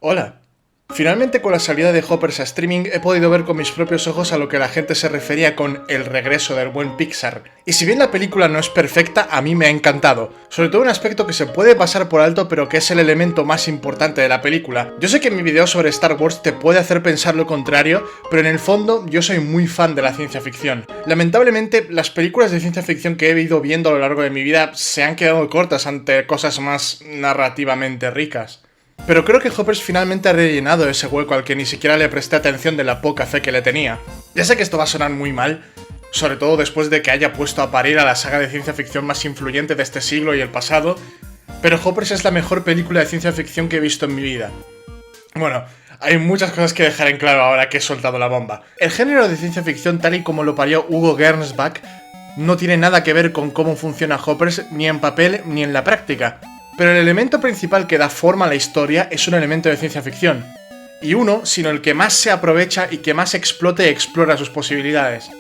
Hola. Finalmente, con la salida de Hoppers a streaming, he podido ver con mis propios ojos a lo que la gente se refería con el regreso del buen Pixar. Y si bien la película no es perfecta, a mí me ha encantado. Sobre todo un aspecto que se puede pasar por alto, pero que es el elemento más importante de la película. Yo sé que mi video sobre Star Wars te puede hacer pensar lo contrario, pero en el fondo yo soy muy fan de la ciencia ficción. Lamentablemente, las películas de ciencia ficción que he ido viendo a lo largo de mi vida se han quedado cortas ante cosas más narrativamente ricas. Pero creo que Hoppers finalmente ha rellenado ese hueco al que ni siquiera le presté atención de la poca fe que le tenía. Ya sé que esto va a sonar muy mal, sobre todo después de que haya puesto a parir a la saga de ciencia ficción más influyente de este siglo y el pasado, pero Hoppers es la mejor película de ciencia ficción que he visto en mi vida. Bueno, hay muchas cosas que dejar en claro ahora que he soltado la bomba. El género de ciencia ficción tal y como lo parió Hugo Gernsback no tiene nada que ver con cómo funciona Hoppers ni en papel ni en la práctica. Pero el elemento principal que da forma a la historia es un elemento de ciencia ficción. Y uno, sino el que más se aprovecha y que más explota y explora sus posibilidades.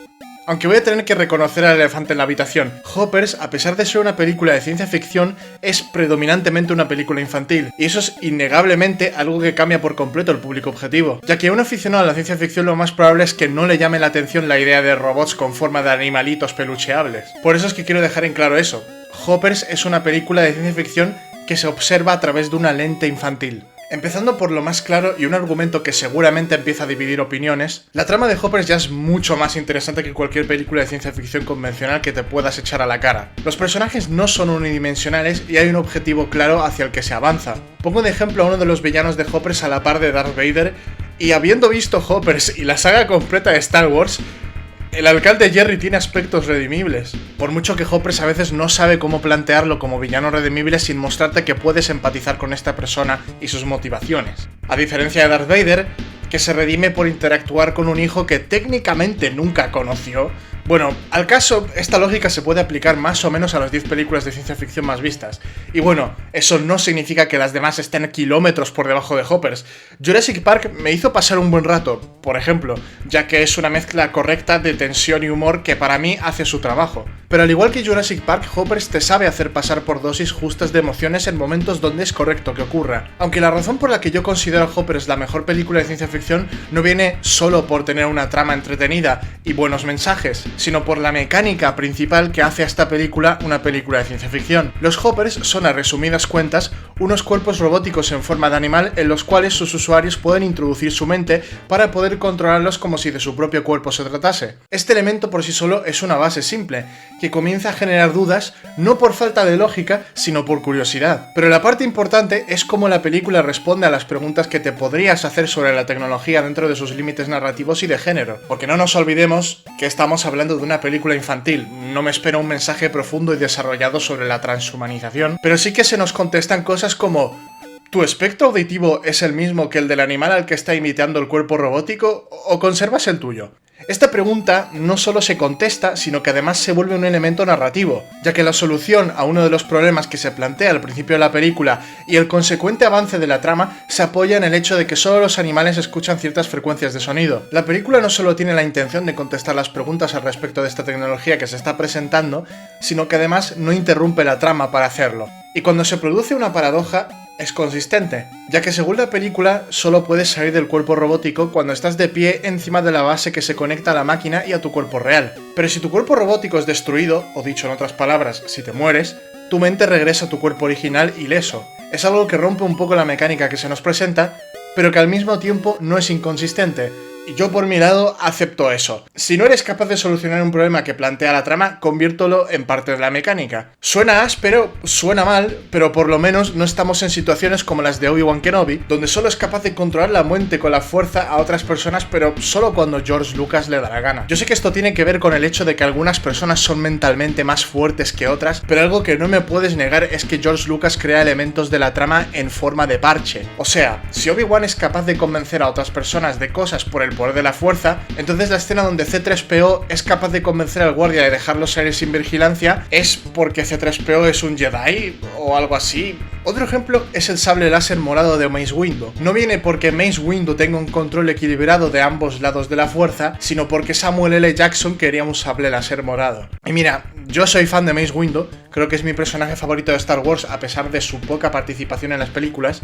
Aunque voy a tener que reconocer al elefante en la habitación, Hoppers, a pesar de ser una película de ciencia ficción, es predominantemente una película infantil. Y eso es innegablemente algo que cambia por completo el público objetivo. Ya que a un aficionado a la ciencia ficción lo más probable es que no le llame la atención la idea de robots con forma de animalitos pelucheables. Por eso es que quiero dejar en claro eso. Hoppers es una película de ciencia ficción que se observa a través de una lente infantil. Empezando por lo más claro y un argumento que seguramente empieza a dividir opiniones, la trama de Hoppers ya es mucho más interesante que cualquier película de ciencia ficción convencional que te puedas echar a la cara. Los personajes no son unidimensionales y hay un objetivo claro hacia el que se avanza. Pongo de ejemplo a uno de los villanos de Hoppers a la par de Darth Vader, y habiendo visto Hoppers y la saga completa de Star Wars, el alcalde Jerry tiene aspectos redimibles, por mucho que Hoppers a veces no sabe cómo plantearlo como villano redimible sin mostrarte que puedes empatizar con esta persona y sus motivaciones. A diferencia de Darth Vader, que se redime por interactuar con un hijo que técnicamente nunca conoció. Bueno, al caso, esta lógica se puede aplicar más o menos a las 10 películas de ciencia ficción más vistas. Y bueno, eso no significa que las demás estén kilómetros por debajo de Hoppers. Jurassic Park me hizo pasar un buen rato, por ejemplo, ya que es una mezcla correcta de tensión y humor que para mí hace su trabajo. Pero al igual que Jurassic Park, Hoppers te sabe hacer pasar por dosis justas de emociones en momentos donde es correcto que ocurra. Aunque la razón por la que yo considero Hoppers la mejor película de ciencia ficción no viene solo por tener una trama entretenida y buenos mensajes, sino por la mecánica principal que hace a esta película una película de ciencia ficción. Los Hoppers son, a resumidas cuentas, unos cuerpos robóticos en forma de animal en los cuales sus usuarios pueden introducir su mente para poder controlarlos como si de su propio cuerpo se tratase. Este elemento por sí solo es una base simple, que comienza a generar dudas no por falta de lógica, sino por curiosidad. Pero la parte importante es cómo la película responde a las preguntas que te podrías hacer sobre la tecnología dentro de sus límites narrativos y de género. Porque no nos olvidemos que estamos hablando de una película infantil, no me espero un mensaje profundo y desarrollado sobre la transhumanización, pero sí que se nos contestan cosas como: ¿tu espectro auditivo es el mismo que el del animal al que está imitando el cuerpo robótico o conservas el tuyo? Esta pregunta no solo se contesta, sino que además se vuelve un elemento narrativo, ya que la solución a uno de los problemas que se plantea al principio de la película y el consecuente avance de la trama se apoya en el hecho de que solo los animales escuchan ciertas frecuencias de sonido. La película no solo tiene la intención de contestar las preguntas al respecto de esta tecnología que se está presentando, sino que además no interrumpe la trama para hacerlo. Y cuando se produce una paradoja, es consistente, ya que según la película solo puedes salir del cuerpo robótico cuando estás de pie encima de la base que se conecta a la máquina y a tu cuerpo real. Pero si tu cuerpo robótico es destruido, o dicho en otras palabras, si te mueres, tu mente regresa a tu cuerpo original ileso. Es algo que rompe un poco la mecánica que se nos presenta, pero que al mismo tiempo no es inconsistente. Y yo por mi lado acepto eso. Si no eres capaz de solucionar un problema que plantea la trama, conviértelo en parte de la mecánica. Suena áspero, suena mal, pero por lo menos no estamos en situaciones como las de Obi-Wan Kenobi, donde solo es capaz de controlar la mente con la fuerza a otras personas, pero solo cuando George Lucas le da la gana. Yo sé que esto tiene que ver con el hecho de que algunas personas son mentalmente más fuertes que otras, pero algo que no me puedes negar es que George Lucas crea elementos de la trama en forma de parche. O sea, si Obi-Wan es capaz de convencer a otras personas de cosas por el poder de la fuerza, entonces la escena donde C-3PO es capaz de convencer al guardia de dejarlo salir sin vigilancia es porque C-3PO es un Jedi o algo así. Otro ejemplo es el sable láser morado de Mace Windu. No viene porque Mace Windu tenga un control equilibrado de ambos lados de la fuerza, sino porque Samuel L. Jackson quería un sable láser morado. Y mira, yo soy fan de Mace Windu, creo que es mi personaje favorito de Star Wars a pesar de su poca participación en las películas,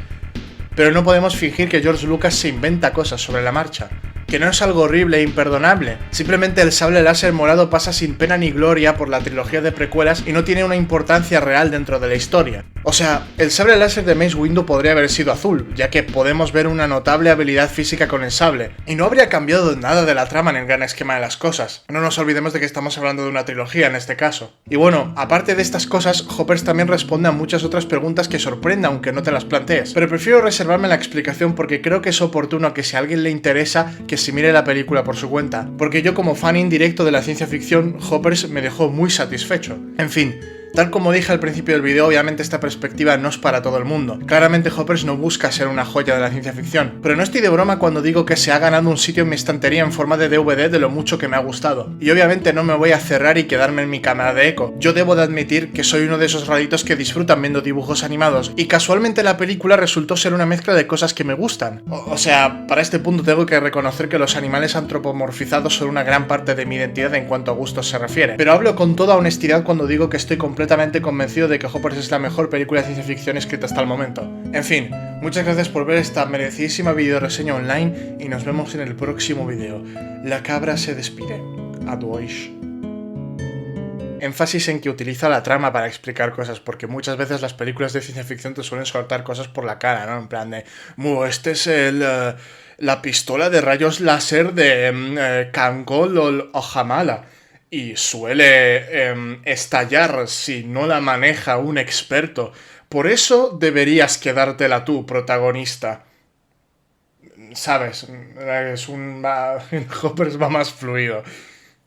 pero no podemos fingir que George Lucas se inventa cosas sobre la marcha. Que no es algo horrible e imperdonable. Simplemente el sable láser morado pasa sin pena ni gloria por la trilogía de precuelas y no tiene una importancia real dentro de la historia. O sea, el sable láser de Mace Windu podría haber sido azul, ya que podemos ver una notable habilidad física con el sable, y no habría cambiado nada de la trama en el gran esquema de las cosas. No nos olvidemos de que estamos hablando de una trilogía en este caso. Y bueno, aparte de estas cosas, Hoppers también responde a muchas otras preguntas que sorprenden aunque no te las plantees, pero prefiero reservarme la explicación porque creo que es oportuno que si a alguien le interesa, que se mire la película por su cuenta, porque yo como fan indirecto de la ciencia ficción, Hoppers me dejó muy satisfecho. En fin, tal como dije al principio del vídeo, obviamente esta perspectiva no es para todo el mundo. Claramente Hoppers no busca ser una joya de la ciencia ficción, pero no estoy de broma cuando digo que se ha ganado un sitio en mi estantería en forma de DVD de lo mucho que me ha gustado. Y obviamente no me voy a cerrar y quedarme en mi cámara de eco. Yo debo de admitir que soy uno de esos raritos que disfrutan viendo dibujos animados, y casualmente la película resultó ser una mezcla de cosas que me gustan. O sea, para este punto tengo que reconocer que los animales antropomorfizados son una gran parte de mi identidad en cuanto a gustos se refiere. Pero hablo con toda honestidad cuando digo que estoy completamente convencido de que Hoppers es la mejor película de ciencia ficción escrita hasta el momento. En fin, muchas gracias por ver esta merecidísima videoreseña online y nos vemos en el próximo video. La cabra se despide. Adiós. Énfasis en que utiliza la trama para explicar cosas, porque muchas veces las películas de ciencia ficción te suelen soltar cosas por la cara, ¿no? En plan de, este es la pistola de rayos láser de Kangol o Ojamala. Y suele estallar si no la maneja un experto. Por eso deberías quedártela tú, protagonista. ¿Sabes? Hoppers va más fluido.